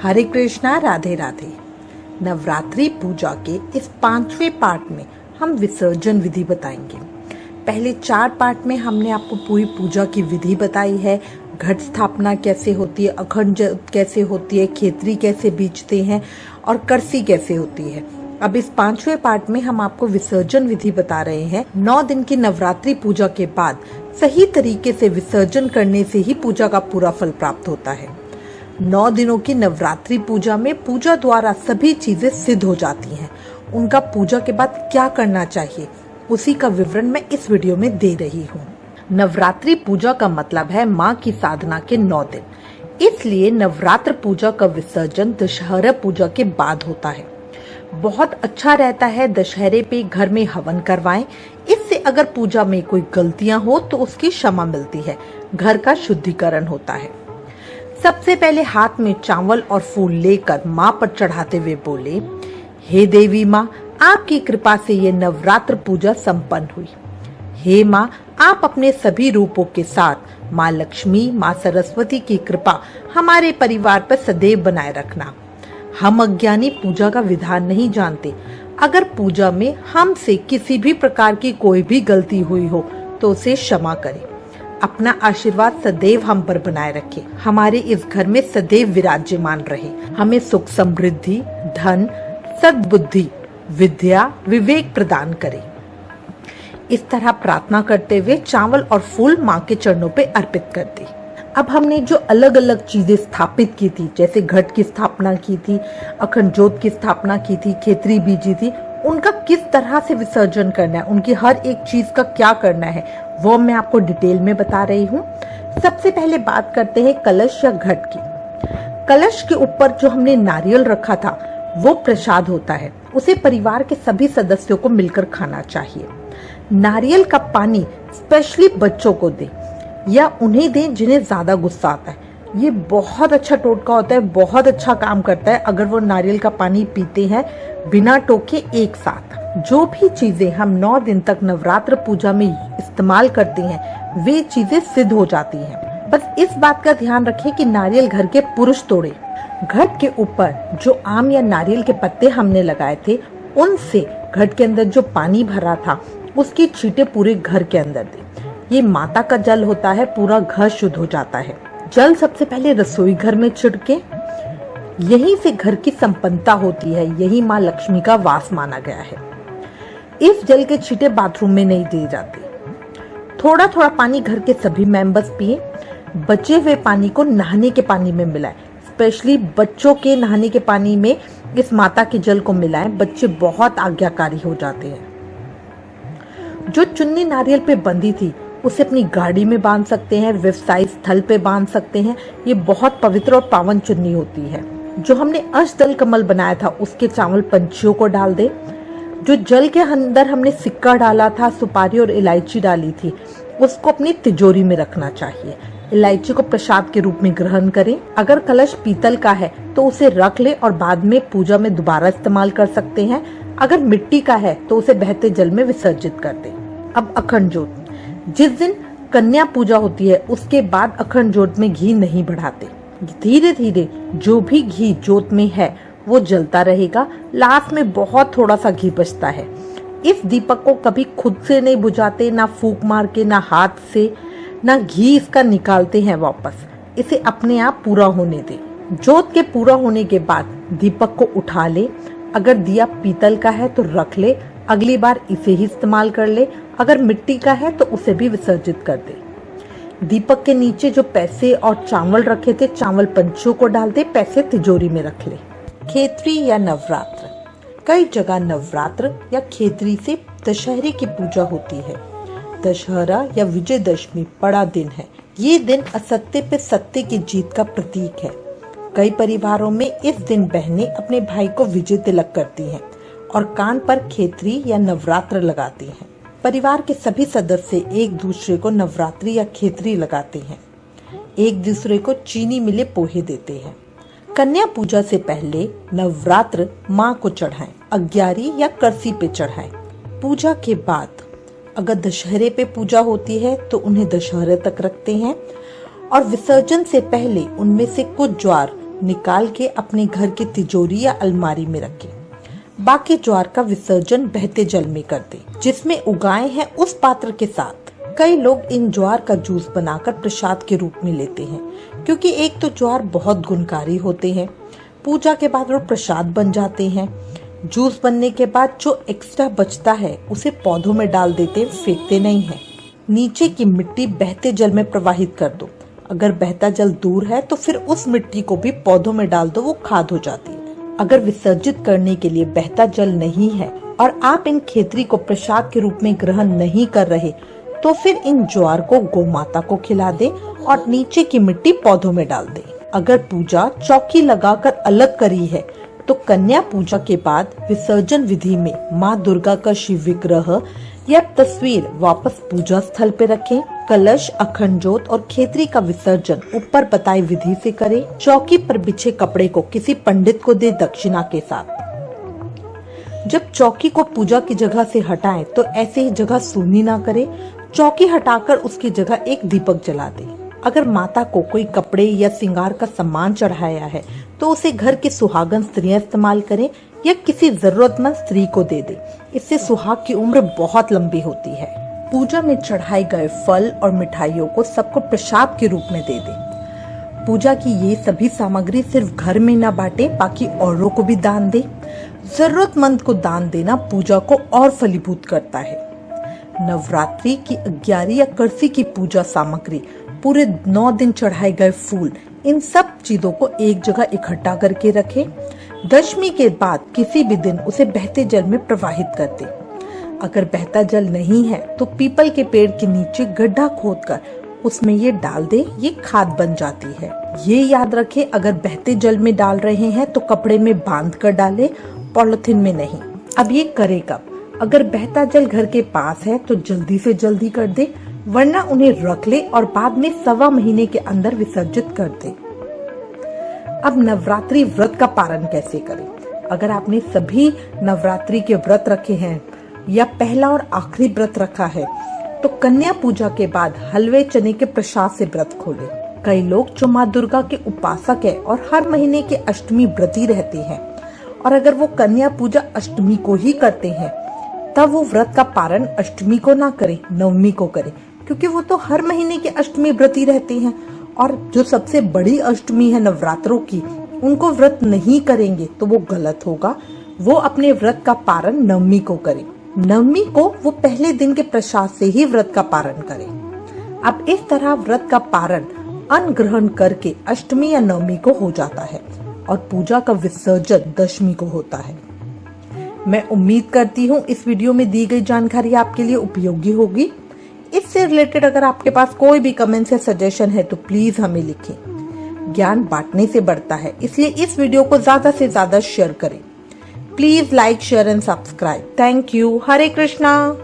हरे कृष्णा, राधे राधे। नवरात्रि पूजा के इस 5वें पार्ट में हम विसर्जन विधि बताएंगे। पहले 4 पार्ट में हमने आपको पूरी पूजा की विधि बताई है। घट स्थापना कैसे होती है, अखंड ज्योत कैसे होती है, खेतरी कैसे बीजते हैं और करसी कैसे होती है। अब इस 5वें पार्ट में हम आपको विसर्जन विधि बता रहे हैं। 9 दिन की नवरात्रि पूजा के बाद सही तरीके से विसर्जन करने से ही पूजा का पूरा फल प्राप्त होता है। 9 दिनों की नवरात्रि पूजा में पूजा द्वारा सभी चीजें सिद्ध हो जाती हैं। उनका पूजा के बाद क्या करना चाहिए, उसी का विवरण मैं इस वीडियो में दे रही हूँ। नवरात्रि पूजा का मतलब है माँ की साधना के 9 दिन, इसलिए नवरात्र पूजा का विसर्जन दशहरा पूजा के बाद होता है। बहुत अच्छा रहता है दशहरे पे घर में हवन करवाएं। इससे अगर पूजा में कोई गलतियां हो तो उसकी क्षमा मिलती है, घर का शुद्धिकरण होता है। सबसे पहले हाथ में चावल और फूल लेकर माँ पर चढ़ाते हुए बोले, हे देवी माँ, आपकी कृपा से ये नवरात्र पूजा संपन्न हुई। हे माँ, आप अपने सभी रूपों के साथ माँ लक्ष्मी, माँ सरस्वती की कृपा हमारे परिवार पर सदैव बनाए रखना। हम अज्ञानी पूजा का विधान नहीं जानते। अगर पूजा में हमसे किसी भी प्रकार की कोई भी गलती हुई हो तो उसे क्षमा करें। अपना आशीर्वाद सदैव हम पर बनाए रखें। हमारे इस घर में सदैव विराजमान रहे। हमें सुख समृद्धि, धन, सद्बुद्धि, विद्या, विवेक प्रदान करे। इस तरह प्रार्थना करते हुए चावल और फूल माँ के चरणों पे अर्पित कर दी। अब हमने जो अलग अलग चीजें स्थापित की थी, जैसे घट की स्थापना की थी, अखंड ज्योत की स्थापना की थी, खेतरी बीजी थी, उनका किस तरह से विसर्जन करना है, उनकी हर एक चीज का क्या करना है, वो मैं आपको डिटेल में बता रही हूँ। सबसे पहले बात करते हैं कलश या घट की। कलश के ऊपर जो हमने नारियल रखा था वो प्रसाद होता है। उसे परिवार के सभी सदस्यों को मिलकर खाना चाहिए। नारियल का पानी स्पेशली बच्चों को दे या उन्हें दें जिन्हें ज्यादा गुस्सा आता है। ये बहुत अच्छा टोटका होता है, बहुत अच्छा काम करता है अगर वो नारियल का पानी पीते हैं बिना टोके एक साथ। जो भी चीजें हम 9 दिन तक नवरात्र पूजा में इस्तेमाल करते हैं वे चीजें सिद्ध हो जाती हैं। बस इस बात का ध्यान रखें कि नारियल घर के पुरुष तोड़े। घट के ऊपर जो आम या नारियल के पत्ते हमने लगाए थे उनसे घट के अंदर जो पानी भरा था उसकी छींटे पूरे घर के अंदर दे। ये माता का जल होता है, पूरा घर शुद्ध हो जाता है। जल सबसे पहले रसोई घर में छिड़के। यहीं से घर की संपन्नता होती है, यही माँ लक्ष्मी का वास माना गया है। इस जल के छींटे बाथरूम में नहीं दिए जाते। थोड़ा थोड़ा पानी घर के सभी मेंबर्स पिए। बचे हुए पानी को नहाने के पानी में मिलाएं। स्पेशली बच्चों के नहाने के पानी में इस माता के जल को मिलाएं। बच्चे बहुत आज्ञाकारी हो जाते हैं। जो चुन्नी नारियल पे बंधी थी उसे अपनी गाड़ी में बांध सकते हैं, व्यवसाय स्थल पे बांध सकते हैं। ये बहुत पवित्र और पावन चुन्नी होती है। जो हमने अष्टदल कमल बनाया था उसके चावल पंछियों को डाल दे। जो जल के अंदर हमने सिक्का डाला था, सुपारी और इलायची डाली थी, उसको अपनी तिजोरी में रखना चाहिए। इलायची को प्रसाद के रूप में ग्रहण करें। अगर कलश पीतल का है तो उसे रख ले और बाद में पूजा में दोबारा इस्तेमाल कर सकते हैं। अगर मिट्टी का है तो उसे बहते जल में विसर्जित कर दे। अब अखंड ज्योत। जिस दिन कन्या पूजा होती है उसके बाद अखंड ज्योत में घी नहीं बढ़ाते। धीरे धीरे जो भी घी ज्योत में है वो जलता रहेगा। लास्ट में बहुत थोड़ा सा घी बचता है। इस दीपक को कभी खुद से नहीं बुझाते, ना फूंक मार के, ना हाथ से, ना घी इसका निकालते हैं वापस। इसे अपने आप पूरा होने दे। ज्योत के पूरा होने के बाद दीपक को उठा ले। अगर दिया पीतल का है तो रख ले, अगली बार इसे ही इस्तेमाल कर ले। अगर मिट्टी का है तो उसे भी विसर्जित कर दे। दीपक के नीचे जो पैसे और चावल रखे थे, चावल पंछियों को डाल दे, पैसे तिजोरी में रख ले। खेतरी या नवरात्र। कई जगह नवरात्र या खेतरी से दशहरे की पूजा होती है। दशहरा या विजयदशमी बड़ा दिन है। ये दिन असत्य पे सत्य की जीत का प्रतीक है। कई परिवारों में इस दिन बहनें अपने भाई को विजय तिलक करती हैं और कान पर खेतरी या नवरात्र लगाती हैं। परिवार के सभी सदस्य एक दूसरे को नवरात्रि या खेतरी लगाते हैं। एक दूसरे को चीनी मिले पोहे देते हैं। कन्या पूजा से पहले नवरात्र माँ को चढ़ाएं, अग्यारी या करसी पे चढ़ाएं। पूजा के बाद अगर दशहरे पे पूजा होती है तो उन्हें दशहरे तक रखते हैं और विसर्जन से पहले उनमें से कुछ ज्वार निकाल के अपने घर की तिजोरी या अलमारी में रखें। बाकी ज्वार का विसर्जन बहते जल में कर दें, जिसमें उगाए हैं उस पात्र के साथ। कई लोग इन ज्वार का जूस बनाकर प्रसाद के रूप में लेते हैं, क्योंकि एक तो ज्वार बहुत गुणकारी होते हैं, पूजा के बाद वो प्रसाद बन जाते हैं। जूस बनने के बाद जो एक्स्ट्रा बचता है उसे पौधों में डाल देते, फेंकते नहीं है। नीचे की मिट्टी बहते जल में प्रवाहित कर दो। अगर बहता जल दूर है तो फिर उस मिट्टी को भी पौधों में डाल दो, वो खाद हो जाती है। अगर विसर्जित करने के लिए बहता जल नहीं है और आप इन खेतरी को प्रसाद के रूप में ग्रहण नहीं कर रहे, तो फिर इन ज्वार को गौमाता को खिला दे और नीचे की मिट्टी पौधों में डाल दे। अगर पूजा चौकी लगाकर अलग करी है तो कन्या पूजा के बाद विसर्जन विधि में माँ दुर्गा का शिव विग्रह या तस्वीर वापस पूजा स्थल पे रखें। कलश, अखंड जोत और खेतरी का विसर्जन ऊपर बताई विधि से करें। चौकी पर बिछे कपड़े को किसी पंडित को दे दक्षिणा के साथ। जब चौकी को पूजा की जगह से हटाएं तो ऐसे ही जगह सूनी ना करें। चौकी हटाकर उसकी जगह एक दीपक जला दें। अगर माता को कोई कपड़े या श्रृंगार का सामान चढ़ाया है तो उसे घर की सुहागन स्त्रियां इस्तेमाल करें या किसी जरूरतमंद स्त्री को दे दें। इससे सुहाग की उम्र बहुत लंबी होती है। पूजा में चढ़ाए गए फल और मिठाइयों को सबको प्रसाद के रूप में दे दें। पूजा की ये सभी सामग्री सिर्फ घर में न बांटे, बाकी औरों को भी दान दे। जरूरतमंद को दान देना पूजा को और फलीभूत करता है। नवरात्रि की 11 या करसी की पूजा सामग्री, पूरे 9 दिन चढ़ाए गए फूल, इन सब चीजों को एक जगह इकट्ठा करके रखें। दशमी के बाद किसी भी दिन उसे बहते जल में प्रवाहित कर दें। अगर बहता जल नहीं है तो पीपल के पेड़ के नीचे गड्ढा खोदकर उसमें ये डाल दे, ये खाद बन जाती है। ये याद रखें, अगर बहते जल में डाल रहे हैं तो कपड़े में बांध कर डालें, पॉलिथीन में नहीं। अब ये करे कब? अगर बहता जल घर के पास है तो जल्दी से जल्दी कर दे, वरना उन्हें रख ले और बाद में 1.25 महीने के अंदर विसर्जित कर दे। अब नवरात्रि व्रत का पारण कैसे करें? अगर आपने सभी नवरात्रि के व्रत रखे हैं या पहला और आखिरी व्रत रखा है तो कन्या पूजा के बाद हलवे चने के प्रसाद से व्रत खोले। कई लोग जो माँ दुर्गा के उपासक है और हर महीने के अष्टमी व्रती रहते हैं, और अगर वो कन्या पूजा अष्टमी को ही करते हैं तब वो व्रत का पारण अष्टमी को ना करें, नवमी को करें, क्योंकि वो तो हर महीने के अष्टमी व्रती रहते हैं। और जो सबसे बड़ी अष्टमी है नवरात्रों की, उनको व्रत नहीं करेंगे तो वो गलत होगा। वो अपने व्रत का पारण नवमी को करें। नवमी को वो पहले दिन के प्रसाद से ही व्रत का पारण करें। अब इस तरह व्रत का पारण अन्न ग्रहण करके अष्टमी या नवमी को हो जाता है और पूजा का विसर्जन दशमी को होता है। मैं उम्मीद करती हूँ इस वीडियो में दी गई जानकारी आपके लिए उपयोगी होगी। इससे रिलेटेड अगर आपके पास कोई भी कमेंट्स या सजेशन है तो प्लीज हमें लिखें। ज्ञान बांटने से बढ़ता है, इसलिए इस वीडियो को ज्यादा से ज्यादा शेयर करें। Please like, share and subscribe. Thank you. Hare Krishna.